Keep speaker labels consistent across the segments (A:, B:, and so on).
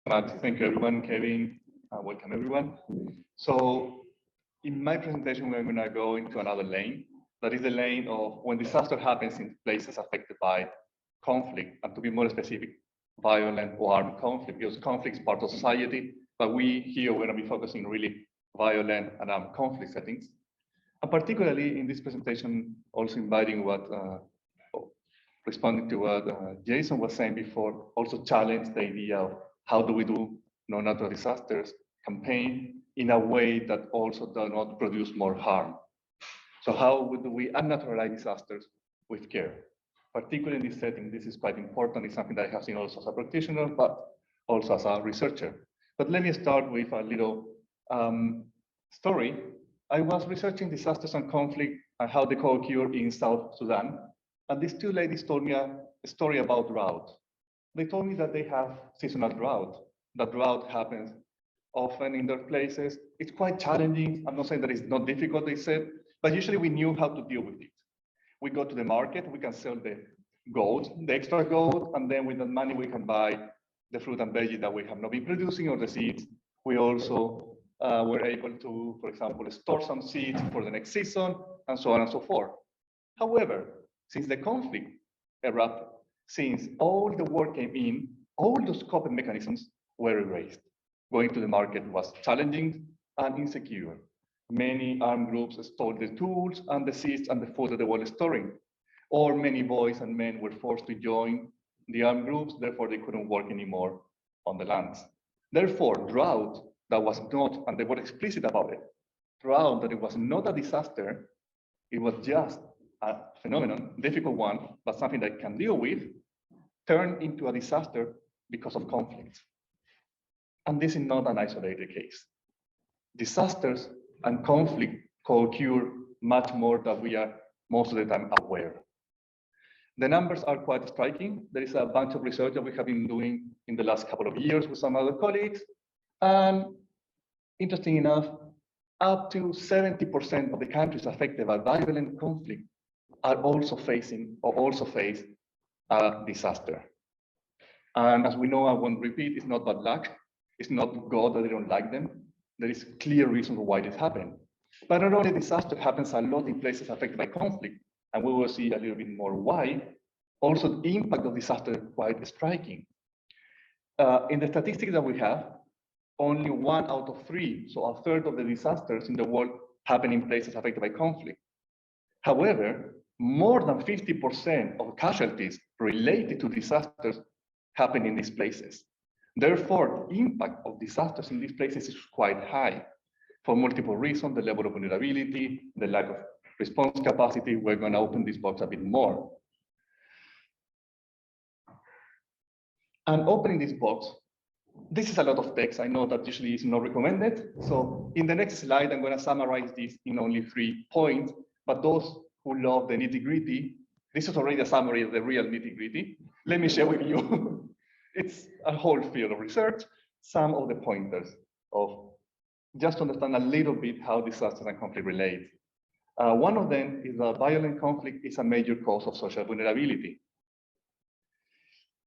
A: Thank you, everyone. Kevin, welcome, everyone. So in my presentation, we're going to go into another lane. That is the lane of when disaster happens in places affected by conflict, and to be more specific, violent or armed conflict, because conflict is part of society, but we here we're going to be focusing really violent and armed conflict settings. And particularly in this presentation, also inviting responding to what Jason was saying before, also challenge the idea of how do we do natural disasters campaign in a way that also does not produce more harm. So how do we unnaturalize disasters with care? Particularly in this setting, this is quite important. It's something that I have seen also as a practitioner, but also as a researcher. But let me start with a little story. I was researching disasters and conflict and how they co-occur in South Sudan. And these two ladies told me a story about drought. They told me that they have seasonal drought. That drought happens often in their places. It's quite challenging. I'm not saying that it's not difficult, they said, but usually we knew how to deal with it. We go to the market, we can sell the goat, the extra goat, and then with that money we can buy the fruit and veggies that we have not been producing or the seeds. We also were able to, for example, store some seeds for the next season and so on and so forth. However, since the conflict erupted, since all the work came in, all those coping mechanisms were erased. Going to the market was challenging and insecure. Many armed groups stole the tools and the seeds and the food that they were storing. Or many boys and men were forced to join the armed groups, therefore they couldn't work anymore on the lands. Therefore, drought that was not, and they were explicit about it, drought that it was not a disaster, it was just a phenomenon, difficult one, but something that can deal with, turned into a disaster because of conflict. And this is not an isolated case. Disasters and conflict co-occur much more than we are most of the time aware. The numbers are quite striking. There is a bunch of research that we have been doing in the last couple of years with some other colleagues. And interesting enough, up to 70% of the countries affected by violent conflict are also facing or also face a disaster. And as we know, I won't repeat, it's not bad luck. It's not God that they don't like them. There is clear reason why this happened. But not only disaster happens a lot in places affected by conflict, and we will see a little bit more why, also the impact of disaster is quite striking. In the statistics that we have, only 1 out of 3, so a third of the disasters in the world happen in places affected by conflict. However, more than 50% of casualties related to disasters happen in these places. Therefore, the impact of disasters in these places is quite high for multiple reasons, the level of vulnerability, the lack of response capacity. We're going to open this box a bit more. And opening this box, this is a lot of text. I know that usually is not recommended. So in the next slide, I'm going to summarize this in only 3 points. But those who love the nitty-gritty, this is already a summary of the real nitty-gritty. Let me share with you. It's a whole field of research, some of the pointers of just to understand a little bit how disasters and conflict relate. One of them is that violent conflict is a major cause of social vulnerability.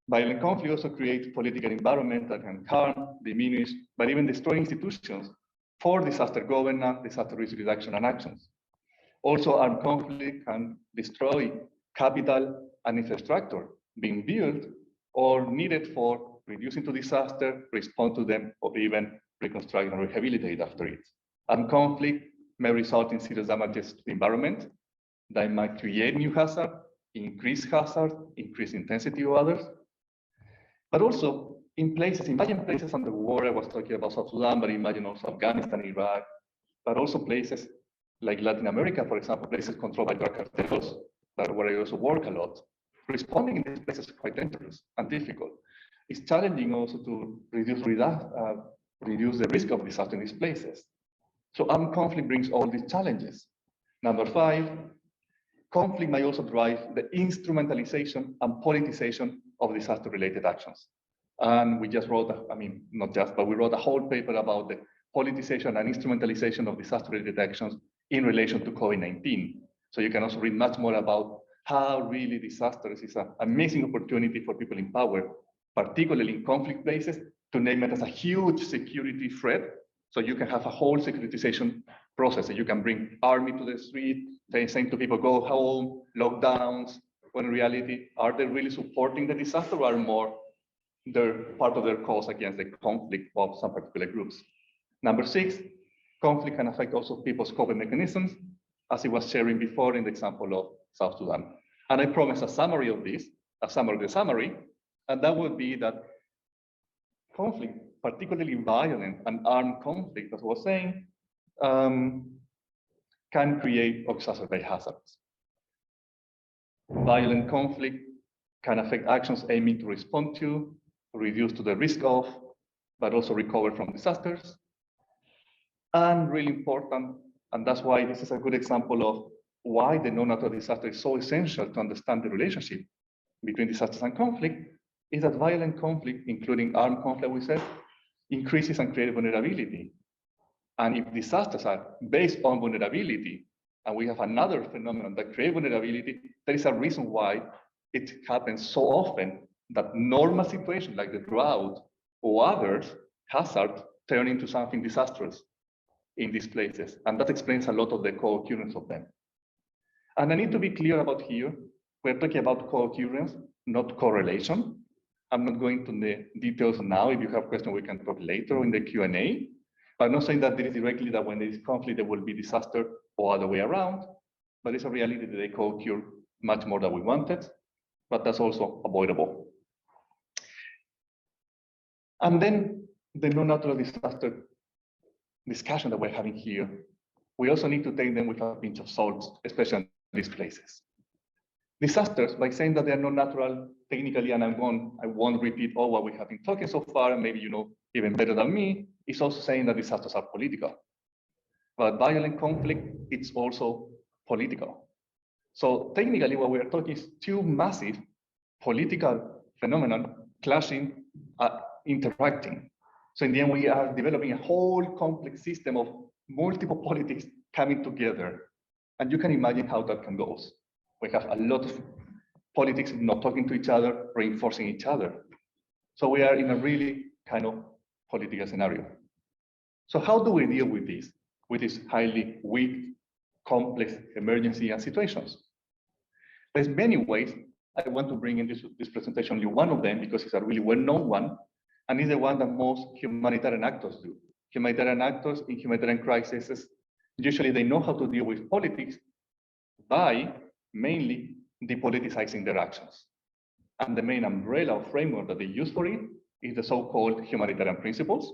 A: Violent conflict also creates political environment that can harm, diminish, but even destroy institutions for disaster governance, disaster risk reduction and actions. Also, armed conflict can destroy capital and infrastructure being built or needed for reducing to disaster, respond to them, or even reconstruct and rehabilitate after it. Armed conflict may result in serious damages to the environment that might create new hazard, increase hazard, increase intensity of others. But also in places, imagine places under war. I was talking about South Sudan, but imagine also Afghanistan, Iraq, but also places like Latin America, for example, places controlled by drug cartels, that where I also work a lot. Responding in these places is quite dangerous and difficult. It's challenging also to reduce the risk of disaster in these places. So armed conflict brings all these challenges. Number 5, conflict may also drive the instrumentalization and politicization of disaster-related actions. And we just wrote, not just, but we wrote a whole paper about the politicization and instrumentalization of disaster-related actions in relation to COVID-19. So you can also read much more about how really disasters is an amazing opportunity for people in power particularly in conflict places, to name it as a huge security threat. So you can have a whole securitization process. You can bring army to the street, saying to people, go home, lockdowns, when in reality, are they really supporting the disaster or are more part of their cause against the conflict of some particular groups? Number 6, conflict can affect also people's coping mechanisms, as I was sharing before in the example of South Sudan. And I promise a summary of this, a summary of the summary, and that would be that conflict, particularly violent and armed conflict, as I was saying, can create or exacerbate hazards. Violent conflict can affect actions aiming to respond to, reduce to the risk of, but also recover from disasters. And really important, and that's why this is a good example of why the non-natural disaster is so essential to understand the relationship between disasters and conflict, is that violent conflict, including armed conflict, we said, increases and creates vulnerability. And if disasters are based on vulnerability, and we have another phenomenon that creates vulnerability, there is a reason why it happens so often that normal situations like the drought or others, hazards, turn into something disastrous in these places. And that explains a lot of the co-occurrence of them. And I need to be clear about here, we're talking about co-occurrence, not correlation. I'm not going to the details now. If you have questions, we can talk later in the Q&A. But I'm not saying that there is directly that when there is conflict, there will be disaster or other way around. But it's a reality that they co-occur much more than we wanted, but that's also avoidable. And then the non-natural disaster discussion that we're having here, we also need to take them with a pinch of salt, especially in these places. Disasters, by saying that they are not natural technically, and I won't repeat all what we have been talking so far, and maybe you know even better than me, is also saying that disasters are political. But violent conflict, it's also political. So technically what we are talking is two massive political phenomena clashing, interacting. So in the end, we are developing a whole complex system of multiple politics coming together. And you can imagine how that can go. We have a lot of politics not talking to each other, reinforcing each other. So we are in a really kind of political scenario. So how do we deal with these highly weak, complex emergency and situations? There's many ways. I want to bring in this presentation only one of them because it's a really well-known one, and it's the one that most humanitarian actors do. Humanitarian actors in humanitarian crises, usually they know how to deal with politics by mainly depoliticizing their actions. And the main umbrella or framework that they use for it is the so-called humanitarian principles,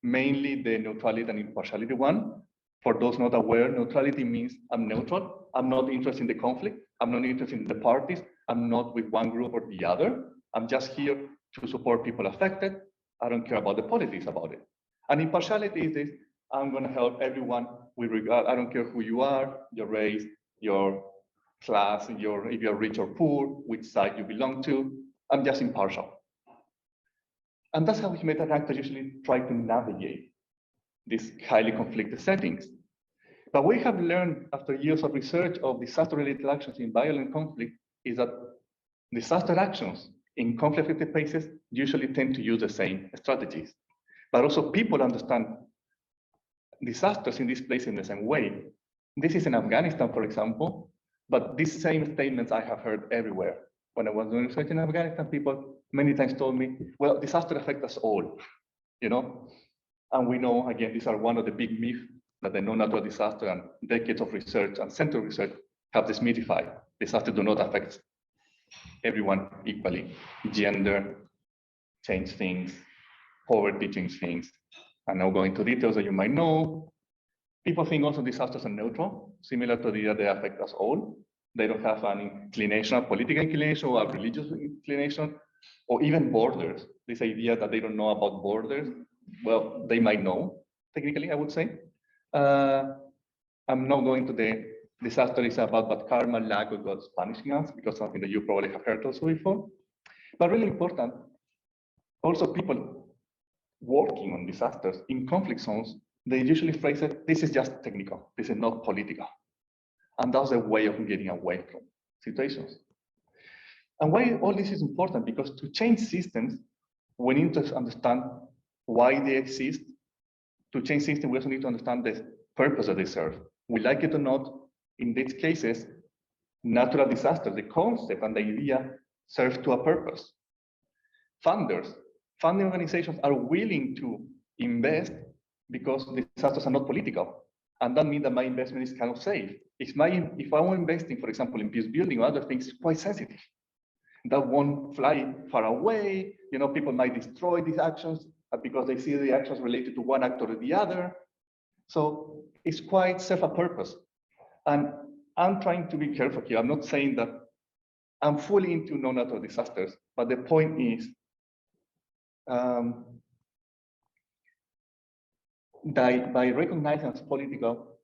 A: mainly the neutrality and impartiality one. For those not aware, neutrality means I'm neutral. I'm not interested in the conflict. I'm not interested in the parties. I'm not with one group or the other. I'm just here to support people affected. I don't care about the politics about it. And impartiality is this, I'm going to help everyone with regard, I don't care who you are, your race, your class, if you're rich or poor, which side you belong to. I'm just impartial. And that's how humanitarian actors usually try to navigate these highly conflicted settings. But we have learned after years of research of disaster-related actions in violent conflict is that disaster actions in conflict-affected places usually tend to use the same strategies. But also people understand disasters in this place in the same way. This is in Afghanistan, for example, but these same statements I have heard everywhere. When I was doing research in Afghanistan, people many times told me, well, disaster affects us all, you know? And we know, again, these are one of the big myths that the non-natural disaster and decades of research and central research have demystified. Disasters do not affect everyone equally. Gender change things, poverty change things. I'm not going into details that you might know. People think also disasters are neutral, similar to the idea they affect us all. They don't have an inclination, a political inclination or a religious inclination, or even borders. This idea that they don't know about borders, well, they might know, technically, I would say. I'm not going to the disaster is about but karma, lack of God's punishing us, because something that you probably have heard also before. But really important, also people working on disasters in conflict zones, they usually phrase it, this is just technical, this is not political. And that's a way of getting away from situations. And why all this is important? Because to change systems, we need to understand why they exist. To change systems, we also need to understand the purpose that they serve. We like it or not, in these cases, natural disasters, the concept and the idea serve to a purpose. Funding organizations are willing to invest because disasters are not political. And that means that my investment is kind of safe. If I'm investing, for example, in peace building or other things, it's quite sensitive. That won't fly far away. You know, people might destroy these actions because they see the actions related to one actor or the other. So it's quite self-a-purpose. And I'm trying to be careful here. I'm not saying that I'm fully into non-natural disasters, but the point is that by recognizing as political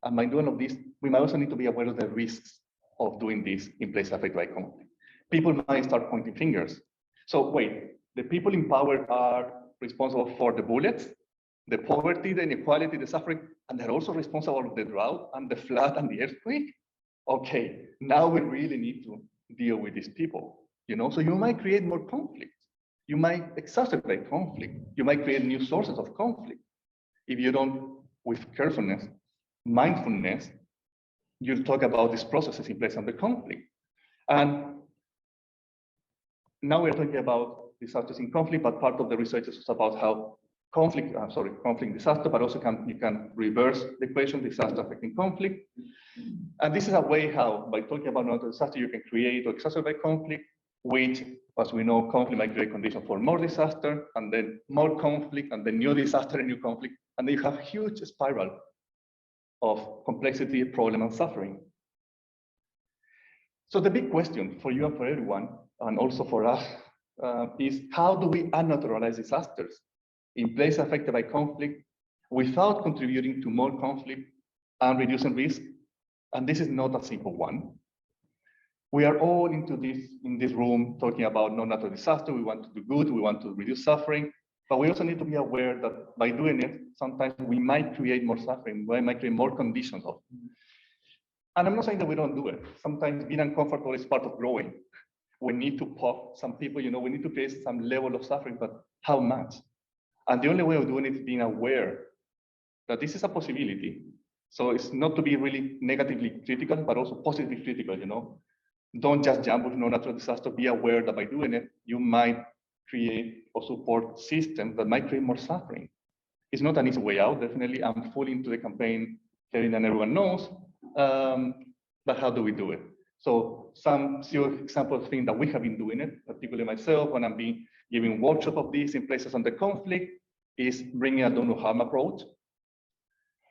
A: and by doing all of this, we might also need to be aware of the risks of doing this in places affected by conflict. People might start pointing fingers. So wait, the people in power are responsible for the bullets, the poverty, the inequality, the suffering, and they're also responsible for the drought and the flood and the earthquake? Okay, now we really need to deal with these people, you know? So you might create more conflict. You might exacerbate conflict. You might create new sources of conflict. If you don't, with carefulness, mindfulness, you'll talk about these processes in place under conflict. And now we're talking about disasters in conflict, but part of the research is about how conflict disaster, but also you can reverse the equation, disaster affecting conflict. And this is a way how, by talking about natural disaster, you can create or exacerbate conflict, which, as we know, conflict might create conditions for more disaster, and then more conflict, and then new disaster and new conflict. And then you have a huge spiral of complexity, problem, and suffering. So the big question for you and for everyone, and also for us, is how do we unnaturalize disasters in places affected by conflict without contributing to more conflict and reducing risk? And this is not a simple one. We are all into this in this room talking about non-natural disaster. We want to do good, we want to reduce suffering, but we also need to be aware that by doing it, sometimes we might create more suffering, we might create more conditions of. And I'm not saying that we don't do it. Sometimes being uncomfortable is part of growing. We need to pop some people, you know, we need to face some level of suffering, but how much? And the only way of doing it is being aware that this is a possibility. So it's not to be really negatively critical, but also positively critical, you know. Don't just jump with no natural disaster. Be aware that by doing it, you might create or support systems that might create more suffering. It's not an easy way out, definitely. I'm fully into the campaign, Kevin and everyone knows, but how do we do it? So some serious example of things that we have been doing it, particularly myself, when I'm giving workshop of this in places under conflict, is bringing a don't do harm approach.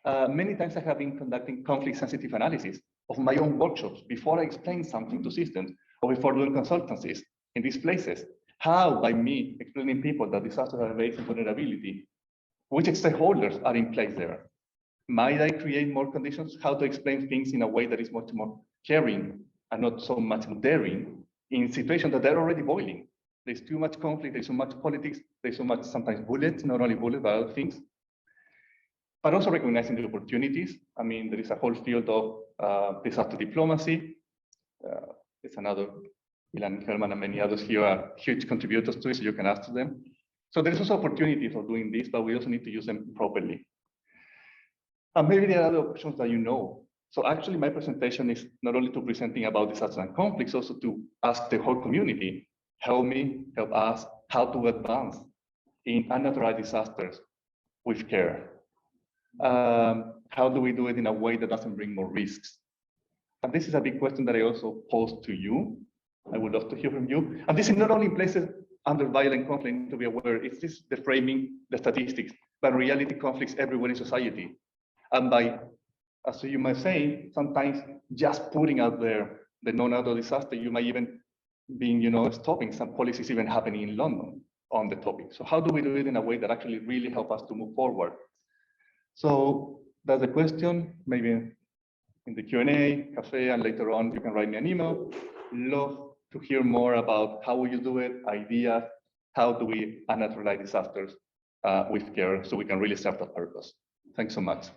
A: Many times I have been conducting conflict-sensitive analysis of my own workshops before I explain something to systems or before doing consultancies in these places. How, by me explaining people that disasters are based on vulnerability, which stakeholders are in place there? Might I create more conditions? How to explain things in a way that is much more caring and not so much daring in situations that they're already boiling. There's too much conflict, there's so much politics, there's so much sometimes bullets, not only bullets, but other things. But also recognizing the opportunities. I mean, there is a whole field of disaster diplomacy. It's another, Ilan Herman and many others here are huge contributors to it, so you can ask them. So there's also opportunity for doing this, but we also need to use them properly. And maybe there are other options that you know. So actually my presentation is not only to presenting about disasters and conflicts, also to ask the whole community, help me, help us, how to advance in unnatural disasters with care. How do we do it in a way that doesn't bring more risks? And this is a big question that I also pose to you. I would love to hear from you. And this is not only in places under violent conflict, to be aware, it's just the framing, the statistics, but reality conflicts everywhere in society. And by, as you might say, sometimes just putting out there the non-natural disaster, you might even be, you know, stopping some policies even happening in London on the topic. So how do we do it in a way that actually really help us to move forward? So that's the question. Maybe in the Q&A, cafe, and later on you can write me an email. Love to hear more about how will you do it, ideas, how do we unnaturalize disasters with care so we can really serve that purpose. Thanks so much.